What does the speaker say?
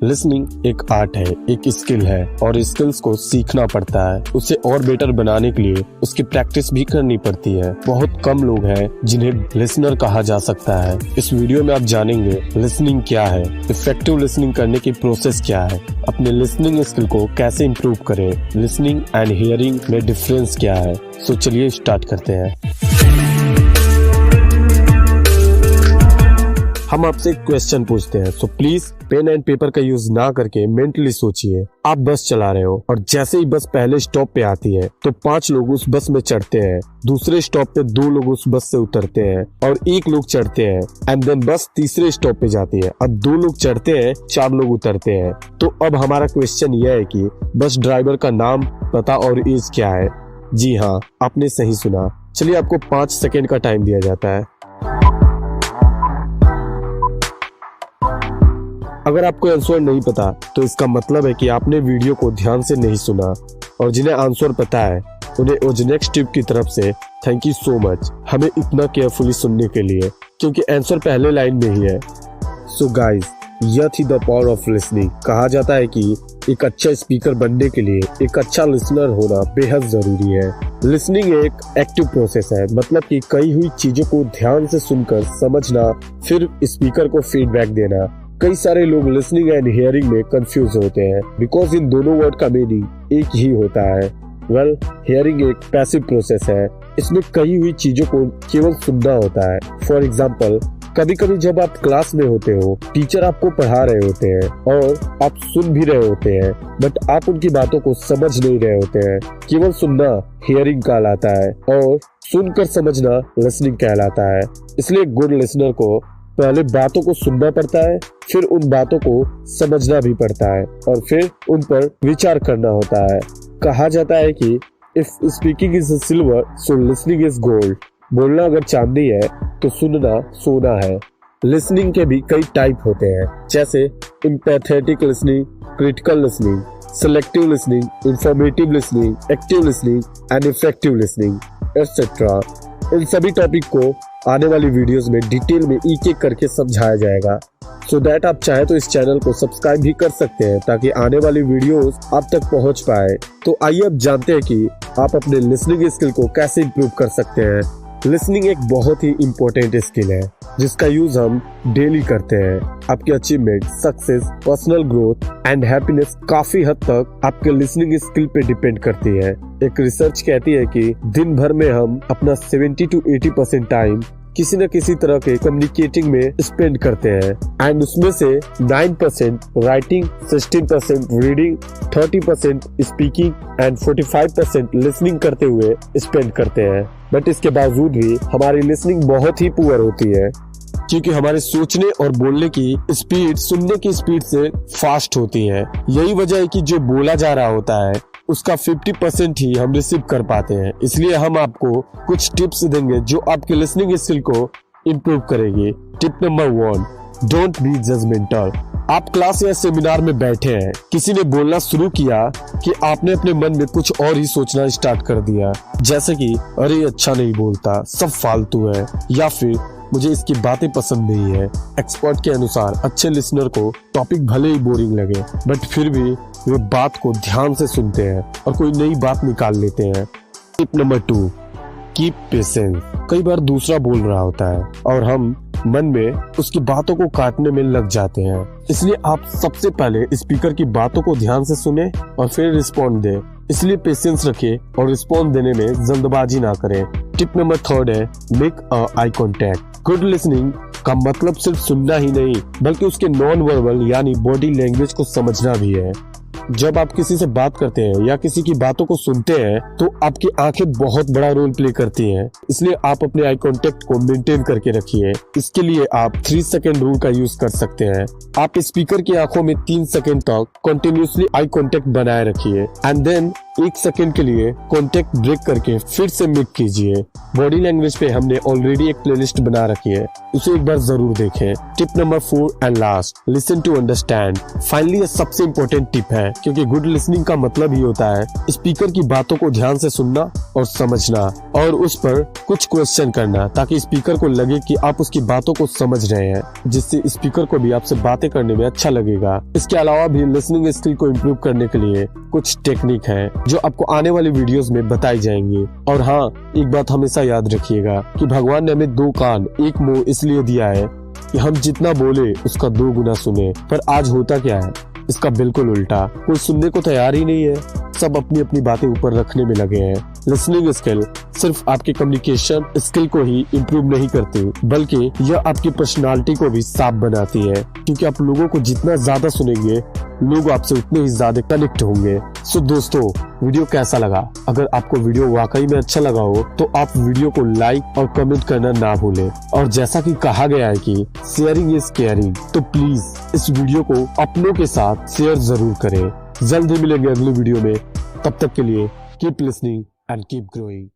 Listening एक art है, एक स्किल है और स्किल्स को सीखना पड़ता है। उसे और बेटर बनाने के लिए उसकी प्रैक्टिस भी करनी पड़ती है। बहुत कम लोग हैं जिन्हें लिसनर कहा जा सकता है। इस वीडियो में आप जानेंगे लिसनिंग क्या है, इफेक्टिव लिसनिंग करने की प्रोसेस क्या है, अपने लिसनिंग स्किल को कैसे इम्प्रूव करें, लिसनिंग एंड हियरिंग में डिफरेंस क्या है। सो चलिए स्टार्ट करते हैं। हम आपसे एक क्वेश्चन पूछते हैं, so please pen and paper का यूज ना करके मेंटली सोचिए। आप बस चला रहे हो और जैसे ही बस पहले स्टॉप पे आती है तो 5 लोग उस बस में चढ़ते हैं, दूसरे स्टॉप पे 2 लोग उस बस से उतरते हैं और 1 लोग चढ़ते हैं एंड देन बस तीसरे स्टॉप पे जाती है। अब 2 लोग चढ़ते हैं, 4 लोग उतरते हैं। तो अब हमारा क्वेश्चन यह है कि बस ड्राइवर का नाम, पता और एज क्या है। जी हाँ, आपने सही सुना। चलिए आपको 5 सेकेंड का टाइम दिया जाता है। अगर आपको आंसर नहीं पता तो इसका मतलब है कि आपने वीडियो को ध्यान से नहीं सुना, और जिन्हें आंसर पता है उन्हें ओजनेक्स टिप की तरफ से थैंक यू सो मच हमें इतना केयरफुली सुनने के लिए, क्योंकि आंसर पहले लाइन में ही है। सो गाइस, यह थी द पावर ऑफ लिसनिंग। कहा जाता है कि एक अच्छा स्पीकर बनने के लिए एक अच्छा लिसनर होना बेहद जरूरी है। लिसनिंग एक एक्टिव प्रोसेस है, मतलब कि कही हुई चीजों को ध्यान से सुनकर समझना, फिर स्पीकर को फीडबैक देना। कई सारे लोग लिसनिंग एंड हियरिंग में कंफ्यूज होते हैं बिकॉज इन दोनों वर्ड का मीनिंग एक ही होता है। वेल, हियरिंग एक पैसिव प्रोसेस है। इसमें कही हुई चीजों को केवल सुनना होता है। फॉर एग्जाम्पल, कभी कभी जब आप क्लास में होते हो, टीचर आपको पढ़ा रहे होते हैं और आप सुन भी रहे होते हैं, बट आप उनकी बातों को समझ नहीं रहे होते हैं। केवल सुनना हियरिंग कहलाता है और सुनकर समझना लिसनिंग कहलाता है। इसलिए गुड लिसनर को पहले बातों को सुनना पड़ता है, फिर उन बातों को समझना भी पड़ता है और फिर उन पर विचार करना होता है। कहा जाता है कि if speaking is silver so listening is gold. बोलना अगर चांदी है तो सुनना सोना है। लिसनिंग के भी कई टाइप होते हैं, जैसे empathetic listening, critical listening, selective listening, informative listening, active listening and effective listening etcetera. इन सभी टॉपिक को आने वाली वीडियोस में डिटेल में एक-एक करके समझाया जाएगा। सो दैट आप चाहे तो इस चैनल को सब्सक्राइब भी कर सकते हैं ताकि आने वाली वीडियोस आप तक पहुंच पाए। तो आइए अब जानते हैं कि आप अपने लिसनिंग स्किल को कैसे इम्प्रूव कर सकते हैं। लिसनिंग एक बहुत ही इम्पोर्टेंट स्किल है जिसका यूज हम डेली करते हैं। आपकी achievement, success, personal growth and happiness काफी हद तक आपके लिसनिंग स्किल पे डिपेंड करती है। एक रिसर्च कहती है कि दिन भर में हम अपना 70 to 80% टाइम किसी न किसी तरह के कम्युनिकेटिंग में स्पेंड करते हैं एंड उसमें से 9% writing, 16% reading, 30% speaking and 45% listening करते हुए स्पेंड करते हैं। बट इसके बावजूद भी हमारी लिसनिंग बहुत ही पुअर होती है, क्योंकि हमारे सोचने और बोलने की स्पीड सुनने की स्पीड से फास्ट होती है। यही वजह है कि जो बोला जा रहा होता है उसका 50% ही हम रिसीव कर पाते हैं। इसलिए हम आपको कुछ टिप्स देंगे जो आपके लिसनिंग स्किल को इम्प्रूव करेंगे। Tip number 1, don't be judgmental. आप क्लास या सेमिनार में बैठे हैं, किसी ने बोलना शुरू किया कि आपने अपने मन में कुछ और ही सोचना स्टार्ट कर दिया, जैसे कि अरे अच्छा नहीं बोलता, सब फालतू है, या फिर मुझे इसकी बातें पसंद नहीं है। एक्सपर्ट के अनुसार अच्छे लिसनर को टॉपिक भले ही बोरिंग लगे बट फिर भी वे बात को ध्यान से सुनते हैं और कोई नई बात निकाल लेते हैं। Tip number 2, keep patience. कई बार दूसरा बोल रहा होता है और हम मन में उसकी बातों को काटने में लग जाते हैं। इसलिए आप सबसे पहले स्पीकर की बातों को ध्यान से सुने और फिर रिस्पॉन्ड दें। इसलिए पेशेंस रखें और रिस्पॉन्ड देने में जल्दबाजी ना करें। टिप नंबर 3 है, make a eye contact. Good listening का मतलब सिर्फ सुनना ही नहीं बल्कि उसके नॉन वर्बल यानी बॉडी लैंग्वेज को समझना भी है। जब आप किसी से बात करते हैं या किसी की बातों को सुनते हैं तो आपकी आंखें बहुत बड़ा रोल प्ले करती हैं। इसलिए आप अपने आई कांटेक्ट को मेंटेन करके रखिए। इसके लिए आप 3 सेकंड रूल का यूज कर सकते हैं। आप स्पीकर की आंखों में 3 सेकंड तक कंटिन्यूअसली आई कांटेक्ट बनाए रखिए एंड देन 1 सेकंड के लिए कॉन्टेक्ट ब्रेक करके फिर से मिक कीजिए। बॉडी लैंग्वेज पे हमने ऑलरेडी एक प्लेलिस्ट बना रखी है, उसे एक बार जरूर देखें। Tip number 4 and last, listen to understand. Finally ये सबसे इम्पोर्टेंट टिप है, क्योंकि गुड लिसनिंग का मतलब ही होता है स्पीकर की बातों को ध्यान से सुनना और समझना और उस पर कुछ क्वेश्चन करना, ताकि स्पीकर को लगे कि आप उसकी बातों को समझ रहे हैं, जिससे स्पीकर को भी आपसे बातें करने में अच्छा लगेगा। इसके अलावा भी लिसनिंग स्किल को इम्प्रूव करने के लिए कुछ टेक्निक है जो आपको आने वाली वीडियोस में बताई जाएंगी। और हाँ, एक बात हमेशा याद रखिएगा कि भगवान ने हमें 2 कान 1 मुंह इसलिए दिया है कि हम जितना बोले उसका 2 गुना सुने। पर आज होता क्या है, इसका बिल्कुल उल्टा। कोई सुनने को तैयार ही नहीं है, सब अपनी अपनी बातें ऊपर रखने में लगे हैं। लिसनिंग स्किल सिर्फ आपके कम्युनिकेशन स्किल को ही इम्प्रूव नहीं करती, बल्कि यह आपकी पर्सनालिटी को भी साफ बनाती है, क्योंकि आप लोगों को जितना ज्यादा सुनेंगे, लोग आपसे उतने ही ज्यादा कनेक्ट होंगे। सो दोस्तों, वीडियो कैसा लगा? अगर आपको वीडियो वाकई में अच्छा लगा हो तो आप वीडियो को लाइक और कमेंट करना ना भूलें। और जैसा कि कहा गया है कि शेयरिंग इज केयरिंग, तो प्लीज इस वीडियो को अपनों के साथ शेयर जरूर करें। जल्द ही मिलेंगे अगली वीडियो में, तब तक के लिए keep listening and keep growing.